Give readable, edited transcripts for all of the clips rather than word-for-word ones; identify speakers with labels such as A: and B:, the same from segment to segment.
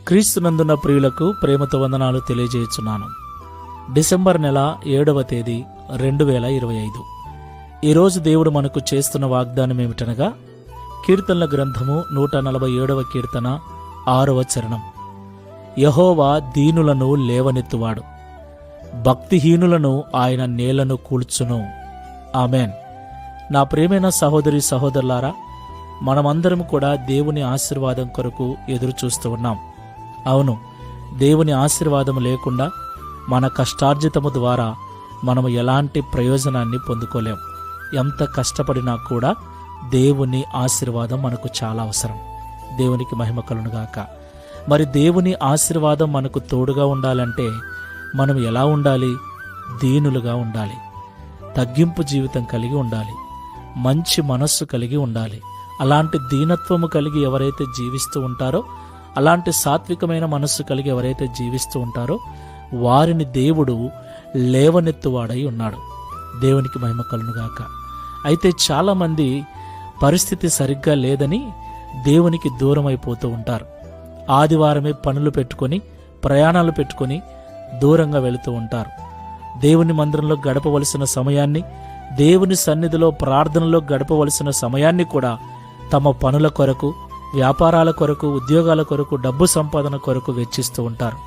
A: క్రీస్తునందున్న ప్రియులకు ప్రేమతో వందనాలు తెలియజేయుచున్నాను. డిసెంబర్ నెల 7వ తేదీ 2025. ఈరోజు దేవుడు మనకు చేస్తున్న వాగ్దానం ఏమిటనగా, కీర్తనల గ్రంథము 147వ కీర్తన 6వ చరణం. యెహోవా దీనులను లేవనెత్తువాడు, భక్తిహీనులను ఆయన నేలను కూల్చును. ఆమెన్. నా ప్రియమైన సహోదరి సహోదరులారా, మనమందరం కూడా దేవుని ఆశీర్వాదం కొరకు ఎదురు చూస్తూ ఉన్నాం. అవును, దేవుని ఆశీర్వాదం లేకుండా మన కష్టార్జితము ద్వారా మనము ఎలాంటి ప్రయోజనాన్ని పొందుకోలేం. ఎంత కష్టపడినా కూడా దేవుని ఆశీర్వాదం మనకు చాలా అవసరం. దేవునికి మహిమ కలుగునుగాక. మరి దేవుని ఆశీర్వాదం మనకు తోడుగా ఉండాలంటే మనం ఎలా ఉండాలి? దీనులుగా ఉండాలి, తగ్గింపు జీవితం కలిగి ఉండాలి, మంచి మనస్సు కలిగి ఉండాలి. అలాంటి దీనత్వము కలిగి ఎవరైతే జీవిస్తూ ఉంటారో, అలాంటి సాత్వికమైన మనస్సు కలిగి ఎవరైతే జీవిస్తూ ఉంటారో వారిని దేవుడు లేవనెత్తువాడై ఉన్నాడు. దేవునికి మహిమ కలుగునుగాక. అయితే చాలామంది పరిస్థితి సరిగ్గా లేదని దేవునికి దూరం అయిపోతూ ఉంటారు. ఆదివారమే పనులు పెట్టుకొని, ప్రయాణాలు పెట్టుకొని దూరంగా వెళుతూ ఉంటారు. దేవుని మందిరంలో గడపవలసిన సమయాన్ని, దేవుని సన్నిధిలో ప్రార్థనలో గడపవలసిన సమయాన్ని కూడా తమ పనుల కొరకు, వ్యాపారాల కొరకు, ఉద్యోగాల కొరకు, డబ్బు సంపాదన కొరకు వెచ్చిస్తూ ఉంటారు.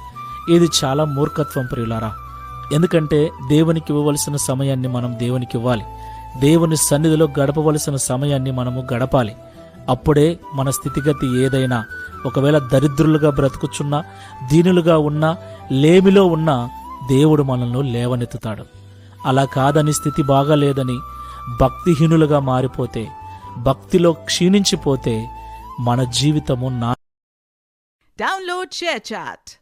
A: ఇది చాలా మూర్ఖత్వం ప్రియులారా. ఎందుకంటే దేవునికి ఇవ్వవలసిన సమయాన్ని మనం దేవునికి ఇవ్వాలి. దేవుని సన్నిధిలో గడపవలసిన సమయాన్ని మనము గడపాలి. అప్పుడే మన స్థితిగతి ఏదైనా, ఒకవేళ దరిద్రులుగా బ్రతుకుచున్నా, దీనులుగా ఉన్నా, లేమిలో ఉన్నా దేవుడు మనల్ని లేవనెత్తుతాడు. అలా కాదని, స్థితి బాగాలేదని భక్తిహీనులుగా మారిపోతే, భక్తిలో క్షీణించిపోతే మన జీవితము
B: Download ShareChat.